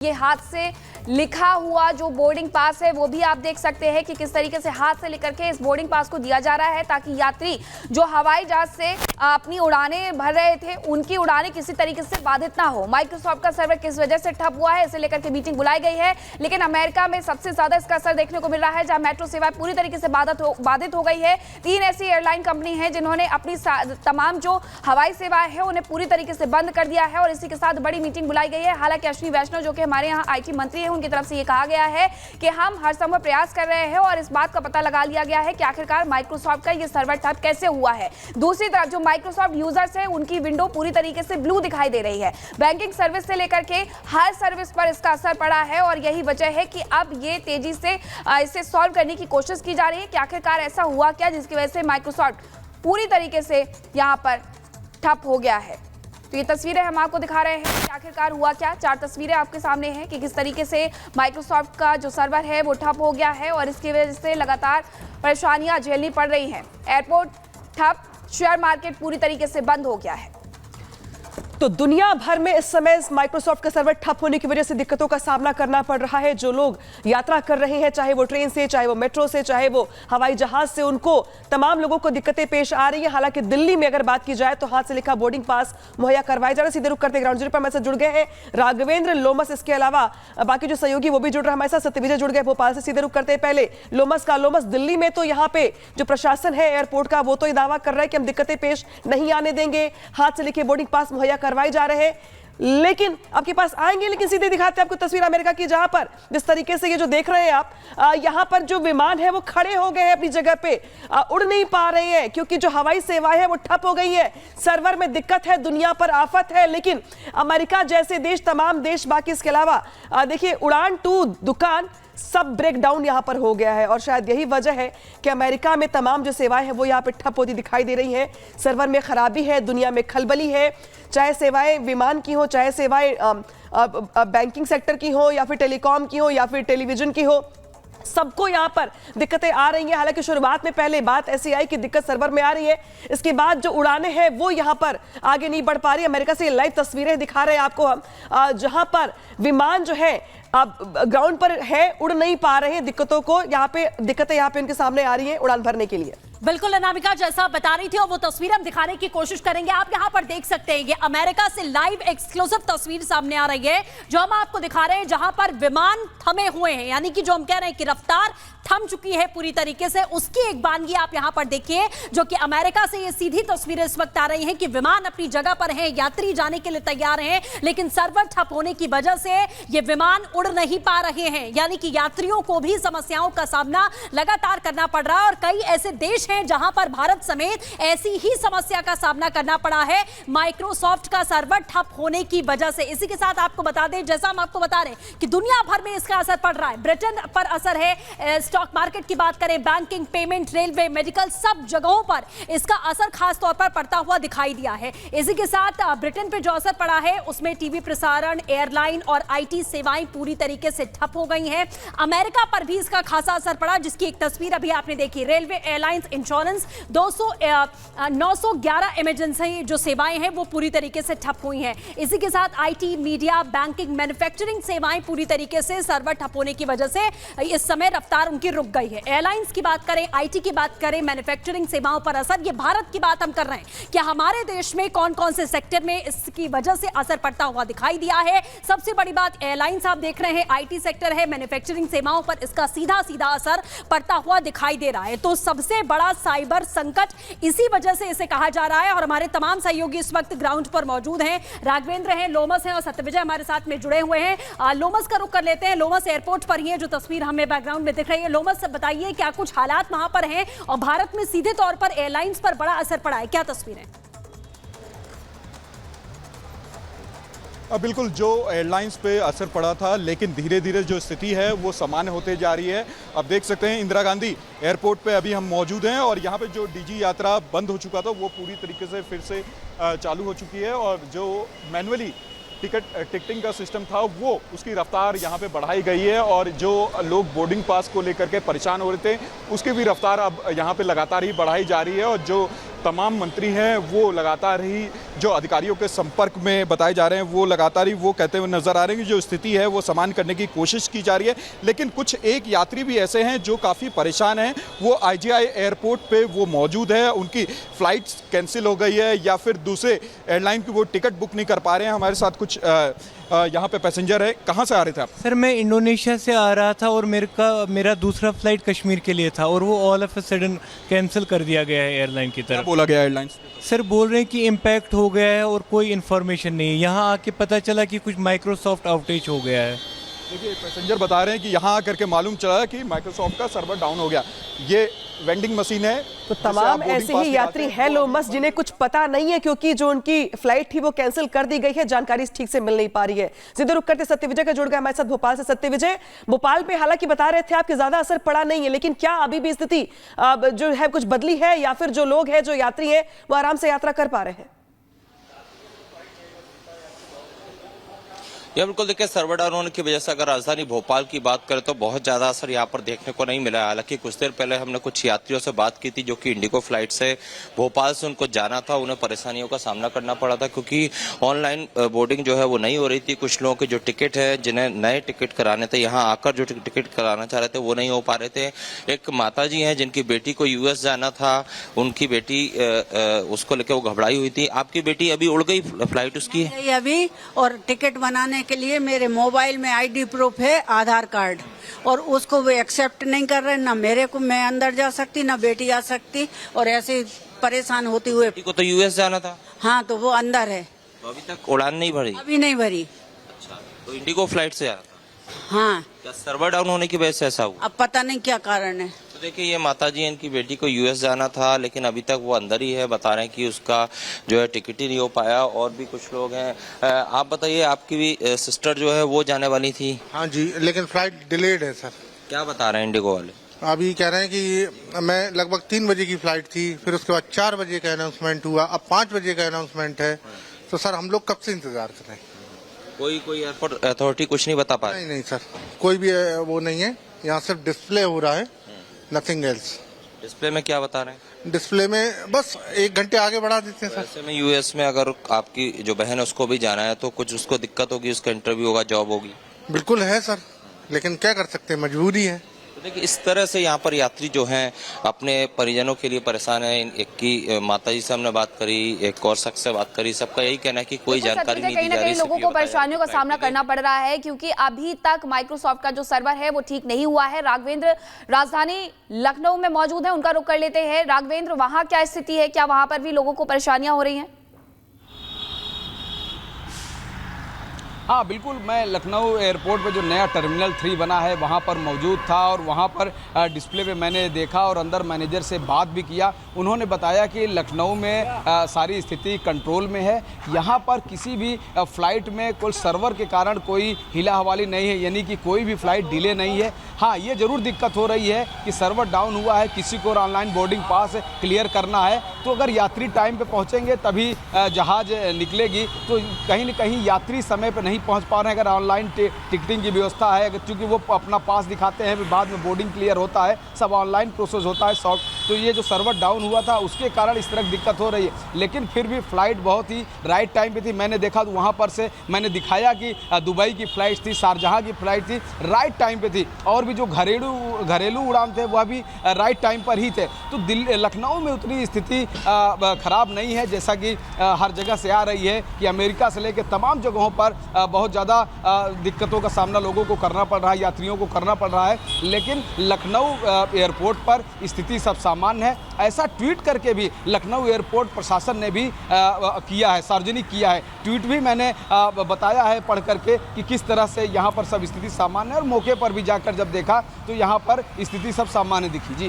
ये हाथ से लिखा हुआ जो बोर्डिंग पास है वो भी आप देख सकते हैं कि किस तरीके से हाथ से लेकर के इस बोर्डिंग पास को दिया जा रहा है ताकि यात्री जो हवाई जहाज से अपनी उड़ानें भर रहे थे उनकी उड़ानें किसी तरीके से बाधित ना हो। माइक्रोसॉफ्ट का सर्वर किस वजह से ठप हुआ है इसे लेकर के मीटिंग बुलाई गई है, लेकिन अमेरिका में सबसे ज्यादा इसका असर देखने को मिल रहा है जहां मेट्रो सेवाएं पूरी तरीके से बाधित हो गई है। 3 ऐसी एयरलाइन कंपनी है जिन्होंने अपनी तमाम जो हवाई सेवाएं हैं उन्हें पूरी तरीके से बंद कर दिया है और इसी के साथ बड़ी मीटिंग बुलाई गई है। हालांकि अश्विनी वैष्णव जो कि हमारे यहाँ IT मंत्री हैं उनकी तरफ से ये कहा गया है कि हम हर संभव प्रयास कर रहे हैं और इस बात का पता लगा लिया गया है कि आखिरकार माइक्रोसॉफ्ट का ये सर्वर ठप कैसे हुआ है। दूसरी तरफ जो माइक्रोसॉफ्ट यूजर्स हैं उनकी विंडो पूरी तरीके से ब्लू दिखाई दे रही है। बैंकिंग सर्विस से लेकर के हर सर्विस पर इसका असर पड़ा है और यही वजह है कि अब ये तेजी से इसे सॉल्व करने की कोशिश की जा रही है कि आखिरकार ऐसा हुआ क्या जिसकी वजह से माइक्रोसॉफ्ट पूरी तरीके से यहाँ पर ठप हो गया है। तो ये तस्वीरें हम आपको दिखा रहे हैं कि आखिरकार हुआ क्या। 4 तस्वीरें आपके सामने हैं कि किस तरीके से माइक्रोसॉफ्ट का जो सर्वर है वो ठप हो गया है और इसकी वजह से लगातार परेशानियां झेलनी पड़ रही हैं। एयरपोर्ट ठप, शेयर मार्केट पूरी तरीके से बंद हो गया है। तो दुनिया भर में इस समय माइक्रोसॉफ्ट का सर्वर ठप होने की वजह से दिक्कतों का सामना करना पड़ रहा है। जो लोग यात्रा कर रहे हैं, चाहे वो ट्रेन से, चाहे वो मेट्रो से, चाहे वो हवाई जहाज से, उनको तमाम लोगों को दिक्कतें पेश आ रही है। हालांकि दिल्ली में अगर बात की जाए तो हाथ से लिखा बोर्डिंग पास मुहैया करवाए जा रहे। सीधे रुक करते ग्राउंड जीरो पर हमारे साथ जुड़ गए हैं राघवेंद्र लोमस, इसके अलावा बाकी जो सहयोगी वो भी जुड़ रहे हैं हमारे साथ। सत्यविजय जुड़ गए भोपाल से। सीधे रुक करते पहले लोमस का। लोमस, दिल्ली में तो यहाँ पे जो प्रशासन है एयरपोर्ट का वो तो ये दावा कर रहा है कि हम दिक्कतें पेश नहीं आने देंगे, हाथ से लिखे बोर्डिंग पास मुहैया करवाए जा रहे हैं, लेकिन आपके पास आएंगे। लेकिन सीधे दिखाते हैं आपको तस्वीर अमेरिका की, जहां पर जिस तरीके से ये जो देख रहे हैं आप, यहां पर जो विमान है वो खड़े हो गए हैं अपनी जगह पे, उड़ नहीं पा रहे हैं क्योंकि जो हवाई सेवाएं है वो ठप हो गई है। सर्वर में दिक्कत है, दुनिया पर आफत है, लेकिन अमेरिका जैसे देश, तमाम देश बाकी, इसके अलावा देखिए उड़ान टू दुकान सब ब्रेकडाउन यहां पर हो गया है और शायद यही वजह है कि अमेरिका में तमाम जो सेवाएं हैं वो यहां पे ठप होती दिखाई दे रही हैं। सर्वर में खराबी है, दुनिया में खलबली है, चाहे सेवाएं विमान की हो, चाहे सेवाएं बैंकिंग सेक्टर की हो, या फिर टेलीकॉम की हो, या फिर टेलीविजन की हो, सबको यहां पर दिक्कतें आ रही हैं। हालांकि शुरुआत में पहले बात ऐसी आई कि दिक्कत सर्वर में आ रही है, इसके बाद जो उड़ानें हैं वो यहां पर आगे नहीं बढ़ पा रही। अमेरिका से लाइव तस्वीरें दिखा रहे हैं आपको हम, जहां पर विमान जो है अब ग्राउंड पर है, उड़ नहीं पा रहे हैं। दिक्कतें यहाँ पे उनके सामने आ रही हैं उड़ान भरने के लिए। बिल्कुल अनामिका, जैसा आप बता रही थी और वो तस्वीर हम दिखाने की कोशिश करेंगे। आप यहाँ पर देख सकते हैं ये अमेरिका से लाइव एक्सक्लूसिव तस्वीर सामने आ रही है जो हम आपको दिखा रहे हैं, जहां पर विमान थमे हुए हैं, यानी कि जो हम कह रहे हैं कि रफ्तार थम चुकी है पूरी तरीके से, उसकी एक बानगी आप यहां पर देखिए, जो कि अमेरिका से ये सीधी तस्वीरें इस वक्त आ रही हैं कि विमान अपनी जगह पर हैं, यात्री जाने के लिए तैयार हैं, लेकिन सर्वर ठप होने की वजह से ये विमान उड़ नहीं पा रहे हैं। यानी कि यात्रियों को भी समस्याओं का सामना लगातार करना पड़ रहा है और कई ऐसे देश हैं जहां पर भारत समेत ऐसी ही समस्या का सामना करना पड़ा है माइक्रोसॉफ्ट का सर्वर ठप होने की वजह से। इसी के साथ आपको बता दें, जैसा हम आपको बता रहे हैं कि दुनिया भर में इसका असर पड़ रहा है। ब्रिटेन पर असर है, स्टॉक मार्केट की बात करें, बैंकिंग, पेमेंट, रेलवे, मेडिकल, सब जगहों पर इसका असर खास तौर पर पड़ता हुआ दिखाई दिया है। इसी के साथ ब्रिटेन पे जो असर पड़ा है उसमें टीवी प्रसारण, एयरलाइन और IT सेवाएं पूरी तरीके से ठप हो गई हैं। अमेरिका पर भी इसका खासा असर पड़ा, जिसकी एक तस्वीर अभी आपने देखी। रेलवे, एयरलाइंस, इंश्योरेंस, 911 इमरजेंसी जो सेवाएं हैं वो पूरी तरीके से ठप हुई हैं। इसी के साथ IT, मीडिया, बैंकिंग, मैन्युफैक्चरिंग सेवाएं पूरी तरीके से सर्वर ठप होने की वजह से इस समय रफ्तार उनकी रुक गई है। एयरलाइंस की बात करें, IT की बात करें, मैन्युफैक्चरिंग सेवाओं पर असर, ये भारत की बात हम कर रहे हैं कि हमारे देश में कौन कौन से सेक्टर में इसकी वजह से असर पड़ता हुआ दिखाई दिया है। सबसे बड़ी बात एयरलाइंस आप देख रहे हैं, IT सेक्टर है, मैन्युफैक्चरिंग सेवाओं पर इसका सीधा सीधा असर पड़ता हुआ दिखाई दे रहा है। तो सबसे बड़ा साइबर संकट इसी वजह से इसे कहा जा रहा है और हमारे तमाम सहयोगी इस वक्त ग्राउंड पर मौजूद हैं। राघवेंद्र हैं, लोमस हैं और सत्यविजय हमारे साथ में जुड़े हुए हैं। लोमस का रुख कर लेते हैं। लोमस, एयरपोर्ट पर ही है जो तस्वीर हमें बैकग्राउंड में दिख रही है। लोमस, बताइए क्या कुछ हालात वहां पर हैं और भारत में सीधे तौर पर एयरलाइंस पर बड़ा असर पड़ा है, क्या तस्वीरें? बिल्कुल, जो एयरलाइंस पे असर पड़ा था, लेकिन धीरे धीरे जो स्थिति है वो सामान्य होते जा रही है। अब देख सकते हैं इंदिरा गांधी एयरपोर्ट पे अभी हम मौजूद हैं और यहाँ पे जो DG यात्रा बंद हो चुका था वो पूरी तरीके से फिर से चालू हो चुकी है और जो मैनुअली टिकटिंग का सिस्टम था वो उसकी रफ्तार यहाँ पे बढ़ाई गई है और जो लोग बोर्डिंग पास को लेकर के परेशान हो रहे थे उसकी भी रफ्तार अब यहाँ पे लगातार ही बढ़ाई जा रही है और जो तमाम मंत्री हैं वो लगातार ही जो अधिकारियों के संपर्क में बताए जा रहे हैं वो लगातार ही वो कहते हुए नजर आ रहे हैं कि जो स्थिति है वो सामान्य करने की कोशिश की जा रही है। लेकिन कुछ एक यात्री भी ऐसे हैं जो काफ़ी परेशान हैं, वो IGI एयरपोर्ट पे वो मौजूद है, उनकी फ़्लाइट कैंसिल हो गई है या फिर दूसरे एयरलाइन की वो टिकट बुक नहीं कर पा रहे हैं। हमारे साथ कुछ यहाँ पे पैसेंजर है। कहाँ से आ रहे थे आप? सर मैं इंडोनेशिया से आ रहा था और मेरा दूसरा फ्लाइट कश्मीर के लिए था और वो all of a sudden cancel कर दिया गया है एयरलाइन की तरफ। बोला गया एयरलाइंस? सर बोल रहे हैं कि इम्पैक्ट हो गया है और कोई इन्फॉर्मेशन नहीं है। यहाँ आके पता चला कि कुछ माइक्रोसॉफ्ट आउटेज हो गया है। देखिए पैसेंजर बता रहे हैं कि यहाँ आकर के मालूम चला कि माइक्रोसॉफ्ट का सर्वर डाउन हो गया। ये वेंडिंग मशीन है। तो तमाम ऐसे ही यात्री हैं लोमस जिन्हें कुछ पता नहीं है, क्योंकि जो उनकी फ्लाइट थी वो कैंसिल कर दी गई है, जानकारी ठीक से मिल नहीं पा रही है। सीधे रुक करते सत्यविजय का जुड़ गया हमारे साथ भोपाल से। सत्यविजय, भोपाल पे हालांकि बता रहे थे आपके ज्यादा असर पड़ा नहीं है, लेकिन क्या अभी भी स्थिति जो है कुछ बदली है या फिर जो लोग हैं, जो यात्री हैं, वो आराम से यात्रा कर पा रहे हैं? यह बिल्कुल देखिए, सर्वर डाउन होने की वजह से अगर राजधानी भोपाल की बात करें तो बहुत ज्यादा असर यहाँ पर देखने को नहीं मिला। हालांकि कुछ देर पहले हमने कुछ यात्रियों से बात की थी जो कि इंडिगो फ्लाइट से भोपाल से उनको जाना था, उन्हें परेशानियों का सामना करना पड़ा था क्योंकि ऑनलाइन बोर्डिंग जो है वो नहीं हो रही थी। कुछ लोगों के जो टिकट है, जिन्हें नए टिकट कराने थे, यहाँ आकर जो टिकट कराना चाह रहे थे वो नहीं हो पा रहे थे। एक माता जी हैं जिनकी बेटी को US जाना था, उनकी बेटी उसको लेकर वो घबराई हुई थी। आपकी बेटी अभी उड़ गई फ्लाइट उसकी? अभी, और टिकट बनाने के लिए मेरे मोबाइल में ID प्रूफ है, आधार कार्ड, और उसको वो एक्सेप्ट नहीं कर रहे। ना मेरे को मैं अंदर जा सकती, ना बेटी आ सकती, और ऐसे परेशान होती हुए। बेटी को तो US जाना था। हाँ, तो वो अंदर है। तो अभी तक उड़ान नहीं भरी? अभी नहीं भरी। अच्छा, तो इंडिगो फ्लाइट से आया था? हाँ। क्या सर्वर डाउन होने की वजह से ऐसा हुआ? अब पता नहीं क्या कारण है। तो देखिए, ये माताजी इनकी बेटी को US जाना था लेकिन अभी तक वो अंदर ही है। बता रहे हैं कि उसका जो है टिकट ही नहीं हो पाया। और भी कुछ लोग हैं। आप बताइए, आपकी भी सिस्टर जो है वो जाने वाली थी? हाँ जी, लेकिन फ्लाइट डिलेड है सर। क्या बता रहे हैं इंडिगो वाले? अभी कह रहे हैं कि मैं लगभग 3 बजे की फ्लाइट थी, फिर उसके बाद 4 बजे का अनाउंसमेंट हुआ, अब 5 बजे का अनाउंसमेंट है। तो सर हम लोग कब से इंतजार कर रहे हैं? कोई एयरपोर्ट अथॉरिटी कुछ नहीं बता पा रही? नहीं सर, कोई भी वो नहीं है। यहाँ सिर्फ डिस्प्ले हो रहा है, नथिंग एल्स। डिस्प्ले में क्या बता रहे हैं? डिस्प्ले में बस 1 घंटे आगे बढ़ा देते हैं सर। ऐसे में US में अगर आपकी जो बहन है उसको भी जाना है तो कुछ उसको दिक्कत होगी, उसका इंटरव्यू होगा, जॉब होगी? बिल्कुल है सर, लेकिन क्या कर सकते हैं, मजबूरी है। तो देखिए, इस तरह से यहाँ पर यात्री जो हैं अपने परिजनों के लिए परेशान है। एक की माता जी से हमने बात करी, एक और शख्स से बात करी, सबका यही कहना है कि कोई जानकारी नहीं दी जा रही। कहीं लोगों को परेशानियों का सामना करना पड़ रहा है क्योंकि अभी तक माइक्रोसॉफ्ट का जो सर्वर है वो ठीक नहीं हुआ है। राघवेंद्र राजधानी लखनऊ में मौजूद है, उनका रुख कर लेते हैं। राघवेंद्र, वहां क्या स्थिति है? क्या वहां पर भी लोगों को परेशानियां हो रही हैं? हाँ बिल्कुल, मैं लखनऊ एयरपोर्ट पे जो नया टर्मिनल 3 बना है वहाँ पर मौजूद था और वहाँ पर डिस्प्ले पे मैंने देखा और अंदर मैनेजर से बात भी किया। उन्होंने बताया कि लखनऊ में सारी स्थिति कंट्रोल में है। यहाँ पर किसी भी फ़्लाइट में कोई सर्वर के कारण कोई हिला हवाली नहीं है, यानी कि कोई भी फ़्लाइट डिले नहीं है। हाँ, ये ज़रूर दिक्कत हो रही है कि सर्वर डाउन हुआ है, किसी को ऑनलाइन बोर्डिंग पास क्लियर करना है तो अगर यात्री टाइम पे पहुँचेंगे तभी जहाज़ निकलेगी। तो कहीं न कहीं यात्री समय पर नहीं पहुंच पा रहे हैं। अगर ऑनलाइन टिकटिंग की व्यवस्था है, क्योंकि वो अपना पास दिखाते हैं, फिर बाद में बोर्डिंग क्लियर होता है, सब ऑनलाइन प्रोसेस होता है सॉफ्ट। तो ये जो सर्वर डाउन हुआ था उसके कारण इस तरह की दिक्कत हो रही है। लेकिन फिर भी फ़्लाइट बहुत ही राइट टाइम पे थी। मैंने देखा तो वहाँ पर से मैंने दिखाया कि दुबई की फ़्लाइट थी, शारजहाँ की फ़्लाइट थी, राइट टाइम पे थी। और भी जो घरेलू उड़ान थे वह भी राइट टाइम पर ही थे। तो लखनऊ में उतनी स्थिति ख़राब नहीं है जैसा कि हर जगह से आ रही है कि अमेरिका से लेकर तमाम जगहों पर बहुत ज़्यादा दिक्कतों का सामना लोगों को करना पड़ रहा है, यात्रियों को करना पड़ रहा है। लेकिन लखनऊ एयरपोर्ट पर स्थिति सब सामान्य है, ऐसा ट्वीट करके भी लखनऊ एयरपोर्ट प्रशासन ने भी किया है, सार्वजनिक किया है। ट्वीट भी मैंने बताया है पढ़ करके कि किस तरह से यहाँ पर सब स्थिति सामान्य है। और मौके पर भी जाकर जब देखा तो यहाँ पर स्थिति सब सामान्य दिखी। जी।